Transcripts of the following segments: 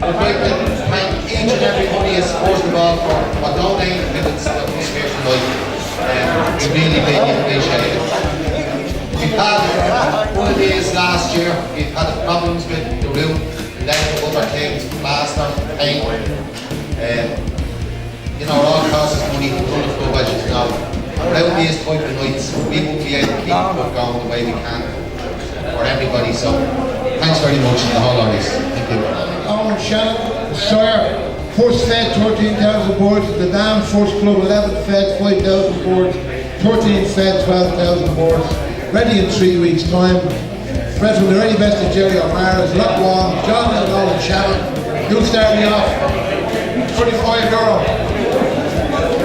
I'd like to thank each and everybody who supports the ball for donating minutes that we here tonight. We really, really appreciate it. We've had one of these last year. We've had problems with the roof, and then other things, plaster, paint. You know, it all costs money to run a club, as you know. Without these type of nights, we won't be able to keep the club going the way we can for everybody. So, thanks very much in the whole audience. Thank you. Owen Shannon, Sawyer, first fed 13,000 boards. The Down First Club 11 fed 5,000 boards. 13 fed 12,000 boards. Ready in 3 weeks' time. Friends from the very best of Jerry O'Mara's, Lock Wong, John and Owen Shannon. You'll start me off. €25.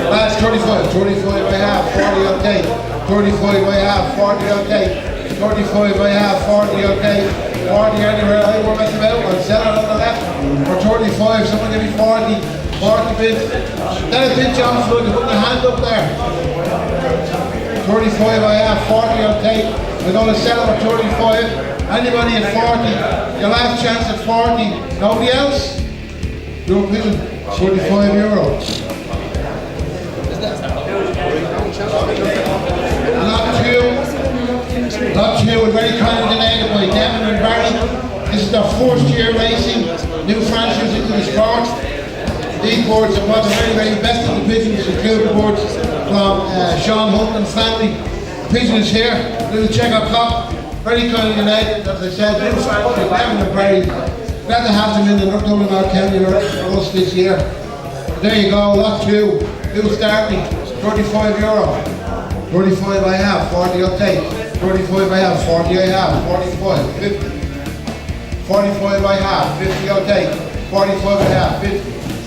That's 35. 35 I have, 40 I'll take. 35 I have, 40 I'll take. 35 I have, 40 I'll take. 40 anywhere I will mess about. I'll sell it on the left. For 35, someone give me 40. 40 bids. That a bid, John Flood, put the hand up there. 35 I have, 40 I'll take. I'm going to sell it for 35. Anybody at 40, your last chance at 40. Nobody else? You're bidding €45. Lot two, we're very kind of donated by Devon and Barry. This is their first year racing, new franchise into the sport. These boards are one of the very, very best of the pigeons, including boards from Sean Hunt and family. The pigeon is here, little check up top. Very kind of donated, as I said, new franchise, Devon and Barry. Glad to have them in the Dublin County for us this year. There you go, lot two, new starting, €35. 35 I have, 40 I'll take. 35 I have, 40 I have, 45, 50. 45 I have, 50 I'll take. 45 I have, 50,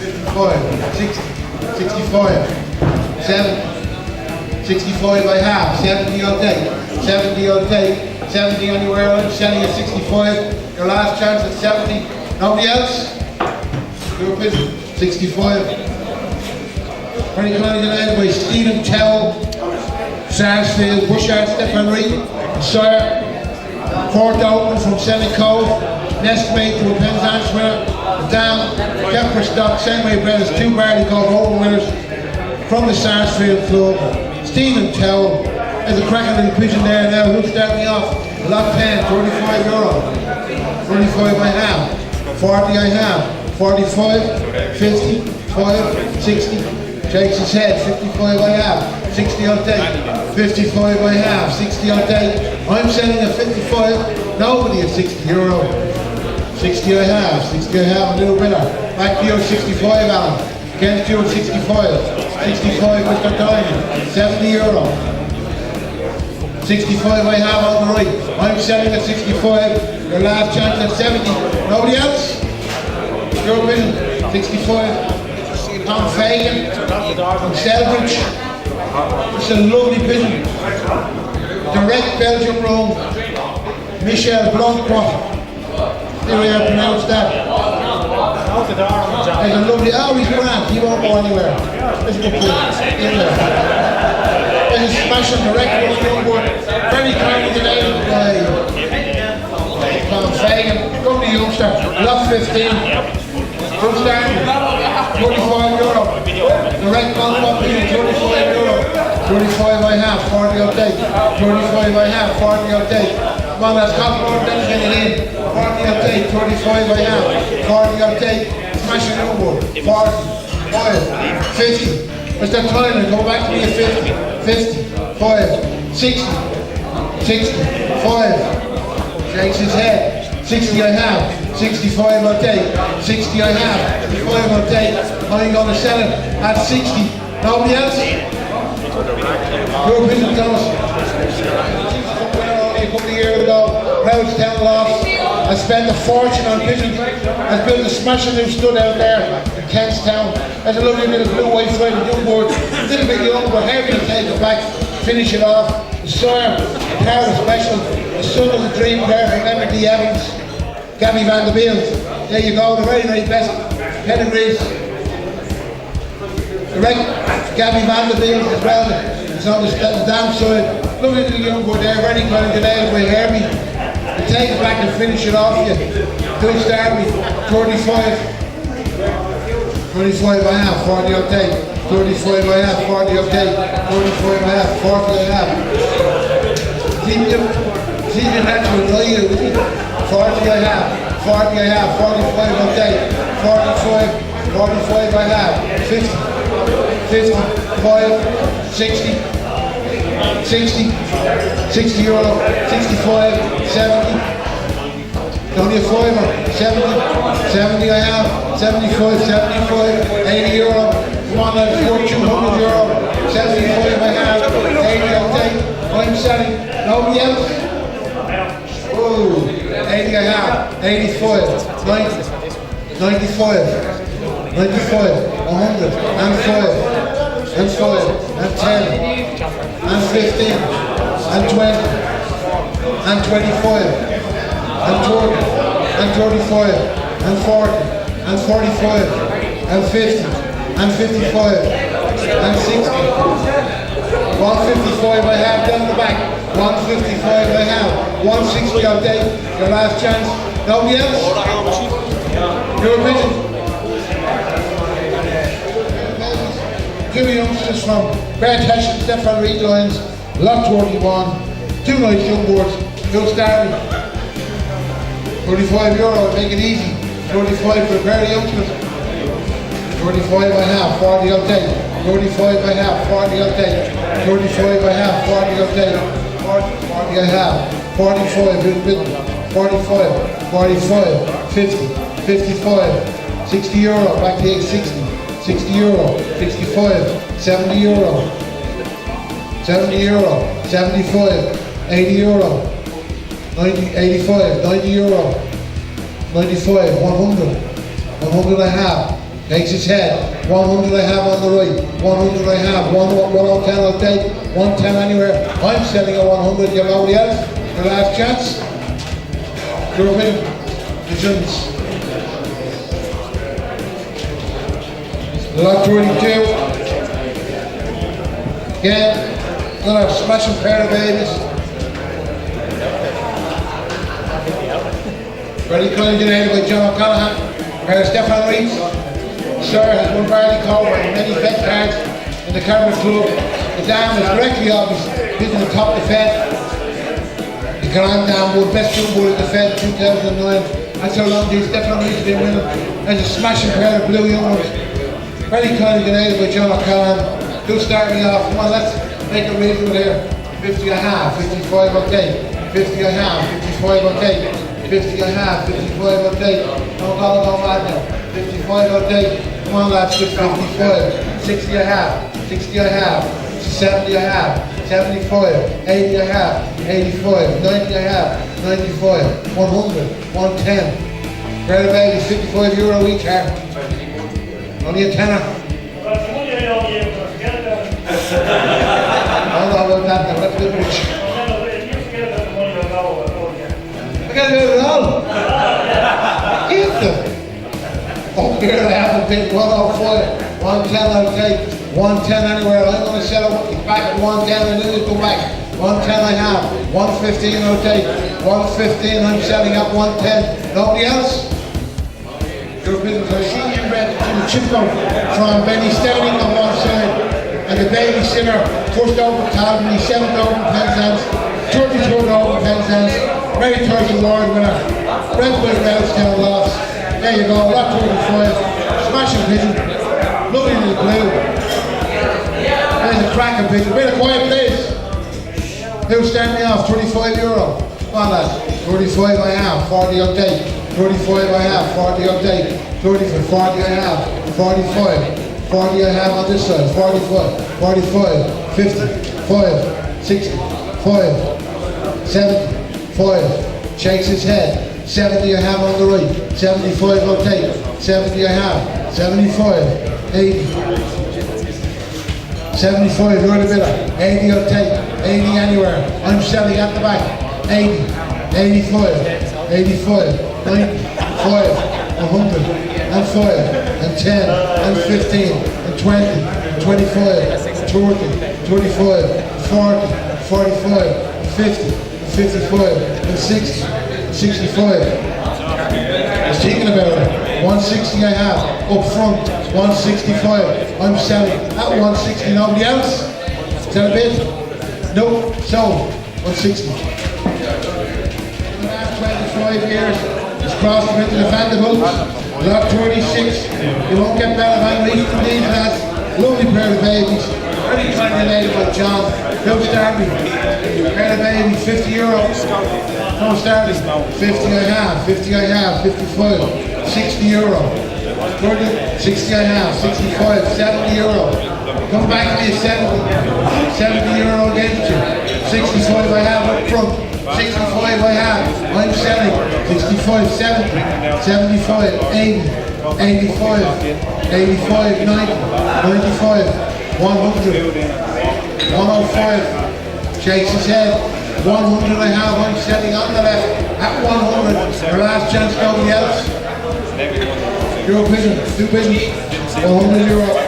55, 60, 65, 70. 65 I have, 70 I'll take. 70 I'll take. 70 anywhere, I'm selling at 65. Your last chance at 70. Nobody else? You're a bit 65. Very kind of by Stephen Tell. Sarsfield, Bushard, Stefan Reed, Sawyer, Fort Open from Senate Cove, Nestmate to a Penzance winner, Down, Cabra stock, Sandway Brothers, 2 barley called Open winners from the Sarsfield Club. Stephen Tell, there's a cracking little pigeon there now, who'll start me off? Lot 10, €35. 35 I have, 40 I have, 45, 50, 5, 60, shakes his head, 55 I have, 60 I'll take. 55 I have, 60 I'll take. I'm selling at 55, nobody at €60. 60 I have, 60 I have, a little bit. Back to you at 65, Alan. Against you at 65. 65 Mr. Diamond, €70. 65 I have on the right. I'm selling at 65, your last chance at 70. Nobody else? You're winning, 65. Tom Fagan from Selbridge. It's a lovely pigeon. Direct Belgium roam. Michel Blancois. There we have pronounced that. There's a lovely, oh he's grand, he won't go anywhere. There's a good pigeon in there. There's a smashing direct young board. Very kindly donated by Tom Fagan. Lovely youngster, lot 15. Full stand, €45. Direct Blancois pigeon, €35. 35 I have, 40 I'll take. 35 I have, 40 I'll take. Come on, that's Copper, then get it in. 40 I'll take, 35 I have, 40 I'll take. Smash it over. 40, 5, 50. Mr. Tyler, go back to me at 50. 50, 5, 60, 60, 5. Shakes his head. 60 I have, 65 I'll take. 60 I have, 65 I'll take. I'm going to sell it at 60. Nobody else? Your pigeon Thomas. A couple of years ago, Proudstown lost. I spent a fortune on pigeons. I built a smashing new stud out there in Kentstown. There's a lovely little blue white flighted young board. A little bit young, but heavy to take it back, finish it off. The Sawyer, the Cabra special. The son of the dream there from Emmett D. Evans. Gabby Van der Beeld. There you go, the very, very best pedigrees. Direct Gabby Van der Beeld as well. It's on the downside. Lovely little young boy there, very kind of donated by Herbie. You take it back and finish it off. You do start with 35. 35 and a half, 40 I'll take. 35 and a half, 40 I'll take. 35 and a half, 40 and a half. See the natural value, 40 and a half, 40 and a half, 45 I'll take. 45, 45 and a half, 50, 55, 60, 60, 60 euro, 65, 70. Only a fiver, 70, 70 I have, 75, 75, 80 euro, come on let's go, 200 euro, 75 I have, 80 I'll take, I'm selling, nobody else? Oh, 80 I have, 85, 90, 95, 95, 100, and 5, and 5, and 10, and 15, and 20, and 25, and 30, and 35, and 40, and 45, and 50, and 55, and 60. 155 I have down the back. 155 I have. 160 I'll take. Your last chance. Nobody else? Your opinion? Two youngsters from Beartession, Stefan Reed Lions, lot 41, 2 nice young boards. You'll start with 35 euro, make it easy. 35 for a pair of youngsters. 35 I have, 40 I'll take. 35 I have, 40 I'll take. 35 I have, 40 I'll take. 40 I have, 45, 45, 45, 50, 55, 60 euro, back to 60, 60 euro, 65, 70 euro, 70 euro, 75, 80 euro. 90, 85, 90 euro, 95, 100, 100 I have, takes his head, 100 I have on the right, 100 I have, 110 I'll take, 110 anywhere, I'm selling a 100, you know nobody else, your last chance, your opinion, insurance. Lot 32, again, another smashing pair of babies. Ready donated by John O'Callaghan, pair of Stefan Reed. Sir has won barley cover and many fed cards in the Cabra Club. The dam is directly obvious, hitting the top of the Fed. The Grand Dam won best young bull in the Fed 2009. That's how long these Stefan Reed's been winning. There's a smashing pair of blue young ones. Very kindly donated by John O'Callaghan. Do start me off. Come on, let's make a reasonable here. 50 and a half, 55 I'll take. 50 and a half, 55 I'll take. 50 I have, 55 I'll take. Don't go mad now. 55 I'll take. Come on lads, 55. 60 I have, 60 I have. 70 I have, 75. 80 I have, 85. 90 I have, 95. 100, 110. Red baby, 55 euro each have. Only a tenner. I don't know about that now, that's a bit rich. I can't do it at all. Either. Oh, here I have a big 105. 110 I'll take. 110 anywhere. I'm going to sell it back at 110 and then go back. 110 I have. 115 I'll take. 115 I'm selling at 110. Nobody else? Your business. I see you read to the chip out from Benny Sterling on one side and the baby sinner pushed over Calvary, 7 over 10 cents, 32 over 10 cents. Mary Thursday Lord winner. Brentwood Bellstown loss. There you go, lot 25. Smashing pigeon. Lovely little blue. There's a cracking pigeon. Bit of quiet please. Who's starting me off? 35 euro. Come on lads. 35 I have, 40 I'll take. 35 I have, 40 I'll take. 35, 40 I have, 45. 40 I have on this side, 45, 45, 50, 5, 60, 5, 70, 5, shakes his head, 70 I have on the right, 75 I'll take, 70 I have, 75, 80, 75 you're the bidder, 80 I'll take, 80 anywhere, I'm selling at the back, 80, 85, 85, 95, 100, and 5, and 10, and 15, and 20, and 25, 30, 25, 40, 45, 50, 55, and 60, 65. I was thinking about it. 160 I have. Up front, 165. I'm selling at 160. Nobody else? Is that a bid? No. So, 160. The last 25 years, it's crossed them into the Vanderbilt. Lot 36. You won't get better than these lads. Lovely pair of babies. Very kindly lady by John. Don't start me. Pair of babies, €50. No starting. 50 I have, 50 I have, 55. €60. 60 I have, 65, €70. Come back to me at 70. €70 against you. 65 I have up front. 65 I have. I'm selling. 65, 70, 75, 80, 85, 85, 90, 95, 100, 105. Shakes his head. 100 I have. I'm selling on the left at 100. Your last chance, nobody else. Your opinion, do business. €100.